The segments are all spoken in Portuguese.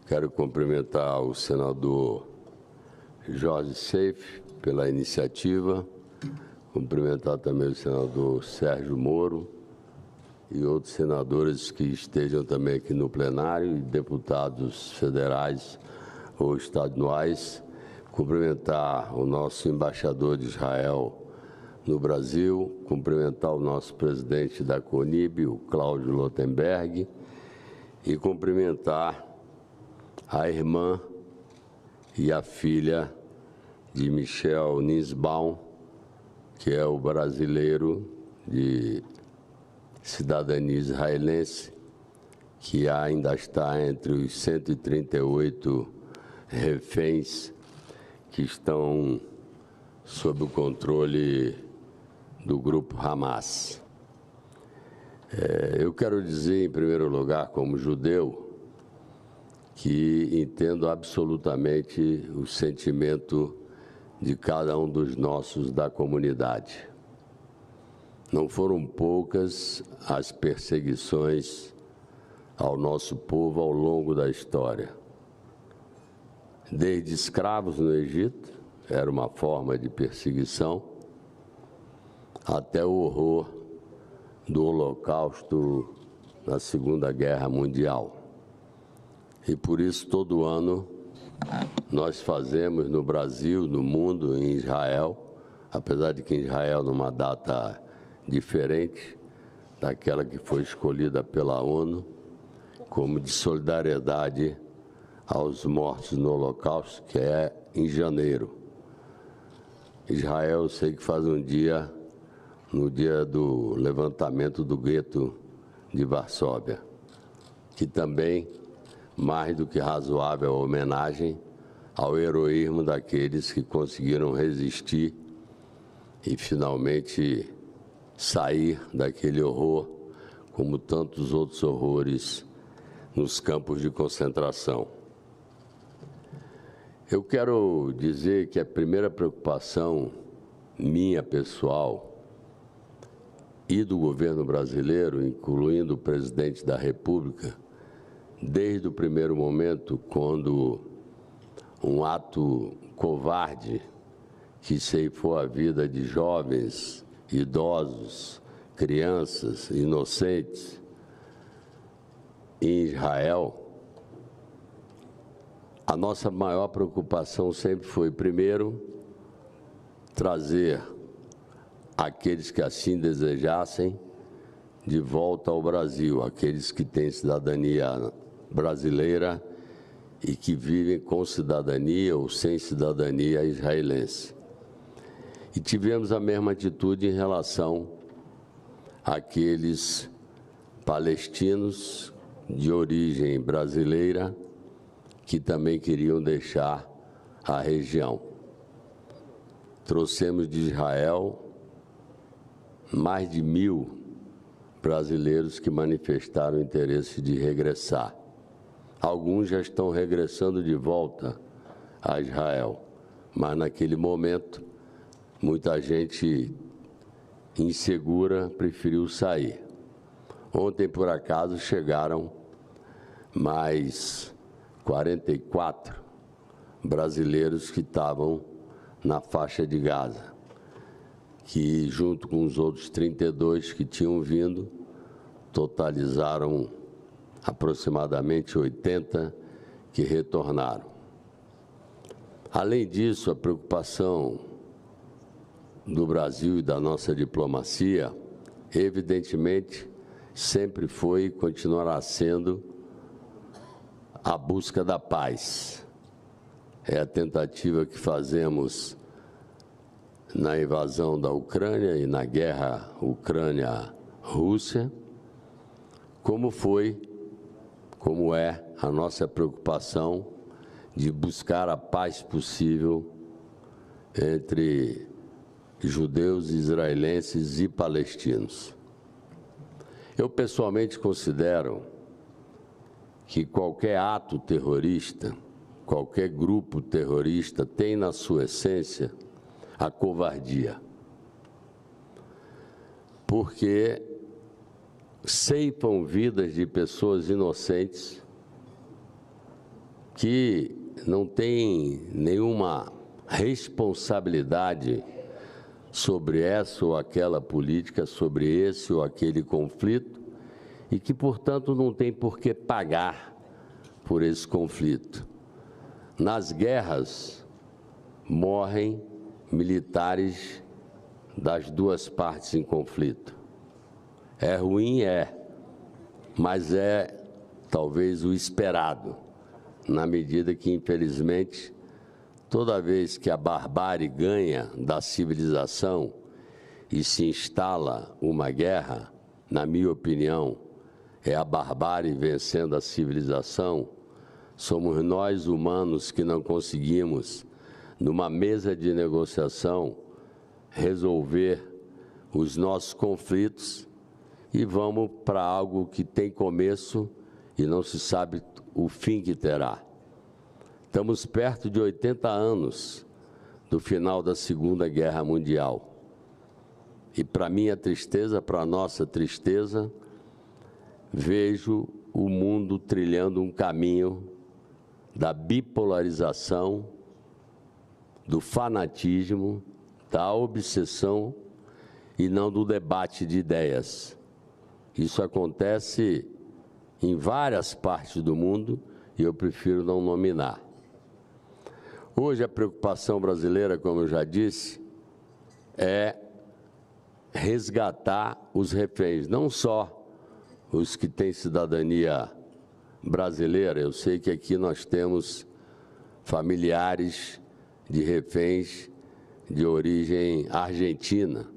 Quero cumprimentar o senador Jorge Seif pela iniciativa, cumprimentar também o senador Sérgio Moro e outros senadores que estejam também aqui no plenário e deputados federais ou estaduais, cumprimentar o nosso embaixador de Israel no Brasil, cumprimentar o nosso presidente da CONIB, o Cláudio Lotenberg, e cumprimentar a irmã e a filha de Michel Nisbaum, que é o brasileiro de cidadania israelense, que ainda está entre os 138 reféns que estão sob o controle do grupo Hamas. Eu quero dizer, em primeiro lugar, como judeu, que entendo absolutamente o sentimento de cada um dos nossos da comunidade. Não foram poucas as perseguições ao nosso povo ao longo da história. Desde escravos no Egito, era uma forma de perseguição, até o horror do Holocausto na Segunda Guerra Mundial. E por isso, todo ano, nós fazemos no Brasil, no mundo, em Israel, apesar de que em Israel, numa data diferente daquela que foi escolhida pela ONU, como de solidariedade aos mortos no Holocausto, que é em janeiro. Israel, eu sei que faz um dia, no dia do levantamento do gueto de Varsóvia, que também, mais do que razoável, homenagem ao heroísmo daqueles que conseguiram resistir e finalmente sair daquele horror, como tantos outros horrores nos campos de concentração. Eu quero dizer que a primeira preocupação minha, pessoal, e do governo brasileiro, incluindo o presidente da República, desde o primeiro momento, quando um ato covarde que ceifou a vida de jovens, idosos, crianças, inocentes, em Israel, a nossa maior preocupação sempre foi, primeiro, trazer aqueles que assim desejassem de volta ao Brasil, aqueles que têm cidadania brasileira e que vivem com cidadania ou sem cidadania israelense. E tivemos a mesma atitude em relação àqueles palestinos de origem brasileira que também queriam deixar a região. Trouxemos de Israel mais de 1.000 brasileiros que manifestaram interesse de regressar. Alguns já estão regressando de volta a Israel, mas naquele momento muita gente insegura preferiu sair. Ontem, por acaso, chegaram mais 44 brasileiros que estavam na faixa de Gaza, que, junto com os outros 32 que tinham vindo, totalizaram aproximadamente 80 que retornaram. Além disso, a preocupação do Brasil e da nossa diplomacia, evidentemente, sempre foi e continuará sendo a busca da paz. É a tentativa que fazemos na invasão da Ucrânia e na guerra Ucrânia-Rússia, como é a nossa preocupação de buscar a paz possível entre judeus, israelenses e palestinos. Eu, pessoalmente, considero que qualquer ato terrorista, qualquer grupo terrorista tem na sua essência a covardia, porque ceifam vidas de pessoas inocentes que não tem nenhuma responsabilidade sobre essa ou aquela política, sobre esse ou aquele conflito, e que, portanto, não tem por que pagar por esse conflito. Nas guerras, morrem militares das duas partes em conflito. É ruim, mas é talvez o esperado, na medida que, infelizmente, toda vez que a barbárie ganha da civilização e se instala uma guerra, na minha opinião, é a barbárie vencendo a civilização, somos nós humanos que não conseguimos, numa mesa de negociação, resolver os nossos conflitos e vamos para algo que tem começo e não se sabe o fim que terá. Estamos perto de 80 anos do final da Segunda Guerra Mundial. E para minha tristeza, para nossa tristeza, vejo o mundo trilhando um caminho da bipolarização, do fanatismo, da obsessão e não do debate de ideias. Isso acontece em várias partes do mundo e eu prefiro não nominar. Hoje a preocupação brasileira, como eu já disse, é resgatar os reféns, não só os que têm cidadania brasileira. Eu sei que aqui nós temos familiares de reféns de origem argentina,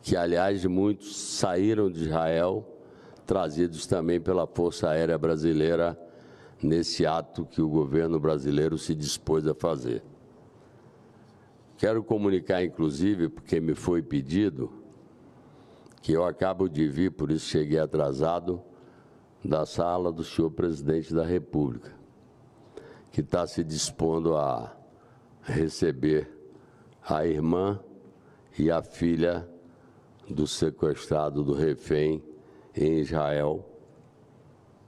que, aliás, muitos saíram de Israel, trazidos também pela Força Aérea Brasileira, nesse ato que o governo brasileiro se dispôs a fazer. Quero comunicar, inclusive, porque me foi pedido, que eu acabo de vir, por isso cheguei atrasado, da sala do senhor presidente da República, que está se dispondo a receber a irmã e a filha do sequestrado, do refém em Israel,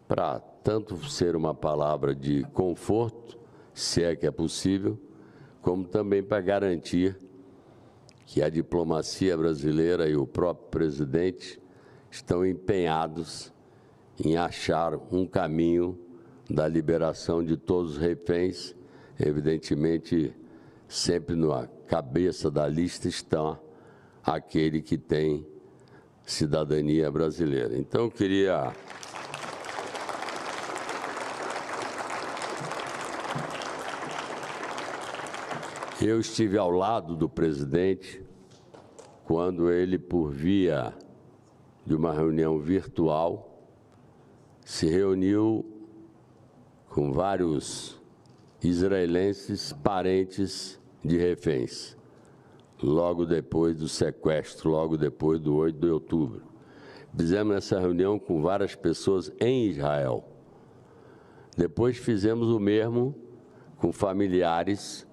para tanto ser uma palavra de conforto, se é que é possível, como também para garantir que a diplomacia brasileira e o próprio presidente estão empenhados em achar um caminho da liberação de todos os reféns. Evidentemente, sempre na cabeça da lista está aquele que tem cidadania brasileira. Então, eu queria eu estive ao lado do presidente quando ele, por via de uma reunião virtual, se reuniu com vários israelenses parentes de reféns, logo depois do sequestro, logo depois do 8 de outubro. Fizemos essa reunião com várias pessoas em Israel. Depois fizemos o mesmo com familiares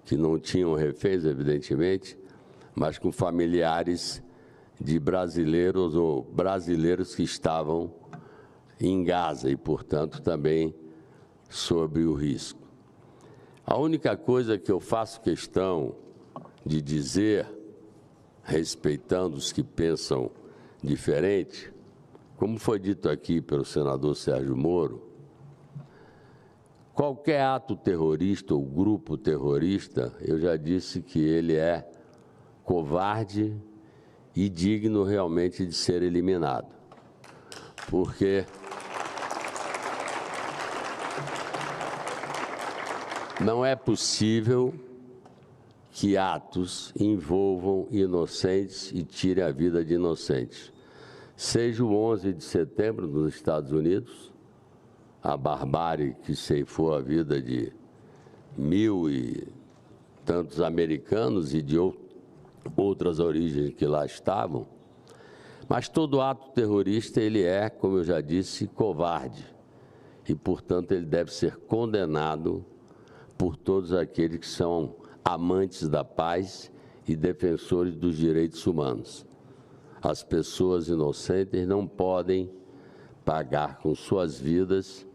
que não tinham reféns, evidentemente, mas com familiares de brasileiros ou brasileiros que estavam em Gaza e, portanto, também sob o risco. A única coisa que eu faço questão de dizer, respeitando os que pensam diferente, como foi dito aqui pelo senador Sérgio Moro, qualquer ato terrorista ou grupo terrorista, eu já disse que ele é covarde e digno realmente de ser eliminado. Porque não é possível que atos envolvam inocentes e tirem a vida de inocentes. Seja o 11 de setembro nos Estados Unidos, a barbárie que ceifou a vida de 1.000 e tantos americanos e de outras origens que lá estavam, mas todo ato terrorista, ele é, como eu já disse, covarde e, portanto, ele deve ser condenado por todos aqueles que são amantes da paz e defensores dos direitos humanos. As pessoas inocentes não podem pagar com suas vidas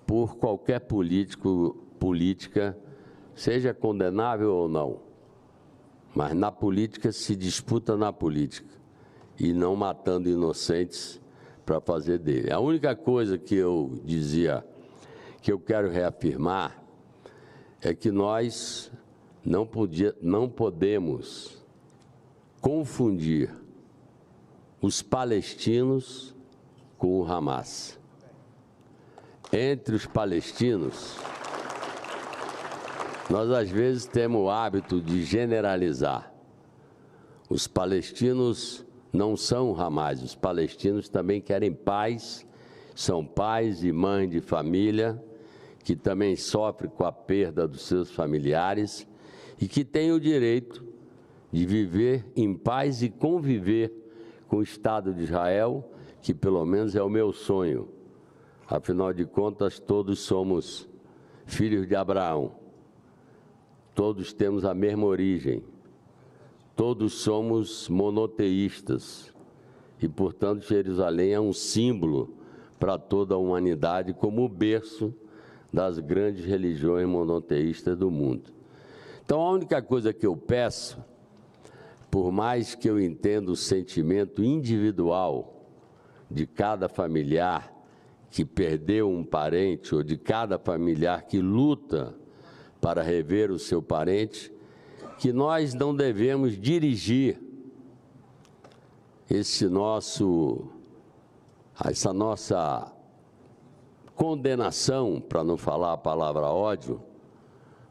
por qualquer política, seja condenável ou não. Mas na política se disputa na política e não matando inocentes para fazer dele. A única coisa que eu dizia, que eu quero reafirmar, é que nós não podemos confundir os palestinos com o Hamas. Entre os palestinos, nós às vezes temos o hábito de generalizar. Os palestinos não são o Hamas, os palestinos também querem paz, são pais e mães de família, que também sofrem com a perda dos seus familiares e que têm o direito de viver em paz e conviver com o Estado de Israel, que pelo menos é o meu sonho. Afinal de contas, todos somos filhos de Abraão, todos temos a mesma origem, todos somos monoteístas e, portanto, Jerusalém é um símbolo para toda a humanidade como o berço das grandes religiões monoteístas do mundo. Então, a única coisa que eu peço, por mais que eu entenda o sentimento individual de cada familiar que perdeu um parente ou de cada familiar que luta para rever o seu parente, que nós não devemos dirigir essa nossa condenação, para não falar a palavra ódio,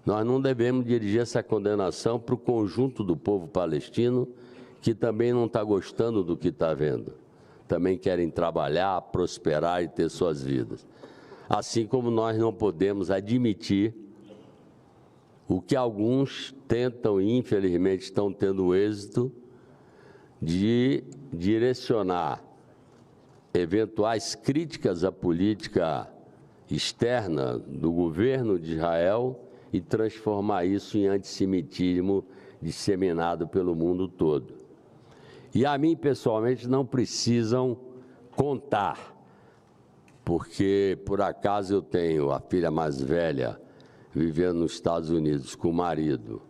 nós não devemos dirigir essa condenação para o conjunto do povo palestino, que também não está gostando do que está vendo. Também querem trabalhar, prosperar e ter suas vidas. Assim como nós não podemos admitir o que alguns tentam e, infelizmente, estão tendo êxito de direcionar eventuais críticas à política externa do governo de Israel e transformar isso em antissemitismo disseminado pelo mundo todo. E a mim, pessoalmente, não precisam contar, porque, por acaso, eu tenho a filha mais velha vivendo nos Estados Unidos com o marido,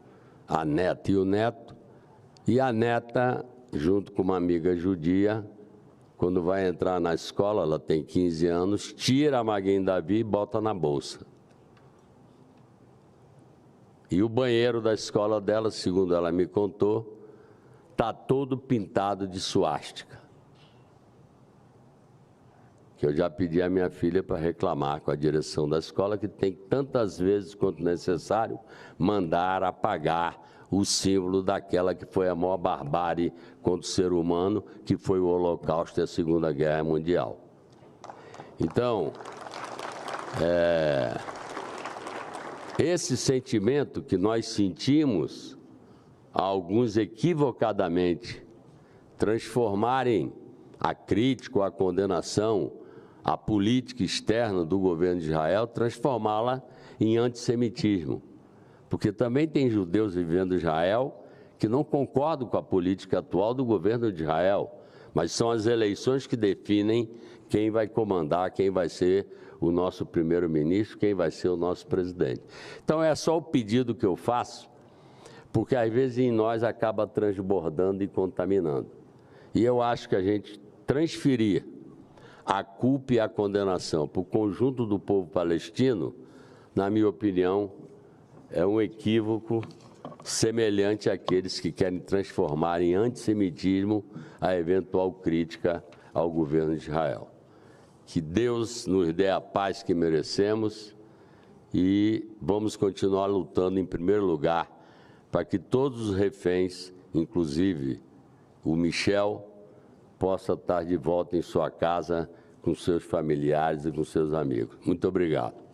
a neta e o neto, e a neta, junto com uma amiga judia, quando vai entrar na escola, ela tem 15 anos, tira a Maguen Davi e bota na bolsa. E o banheiro da escola dela, segundo ela me contou, está todo pintado de suástica. Que eu já pedi à minha filha para reclamar com a direção da escola, que tem tantas vezes quanto necessário mandar apagar o símbolo daquela que foi a maior barbárie contra o ser humano, que foi o Holocausto e a Segunda Guerra Mundial. Então, esse sentimento que nós sentimos, alguns equivocadamente transformarem a crítica ou a condenação à política externa do governo de Israel, transformá-la em antissemitismo. Porque também tem judeus vivendo em Israel que não concordam com a política atual do governo de Israel, mas são as eleições que definem quem vai comandar, quem vai ser o nosso primeiro-ministro, quem vai ser o nosso presidente. Então, é só o pedido que eu faço, porque às vezes em nós acaba transbordando e contaminando. E eu acho que a gente transferir a culpa e a condenação para o conjunto do povo palestino, na minha opinião, é um equívoco semelhante àqueles que querem transformar em antissemitismo a eventual crítica ao governo de Israel. Que Deus nos dê a paz que merecemos e vamos continuar lutando, em primeiro lugar, para que todos os reféns, inclusive o Michel, possa estar de volta em sua casa com seus familiares e com seus amigos. Muito obrigado.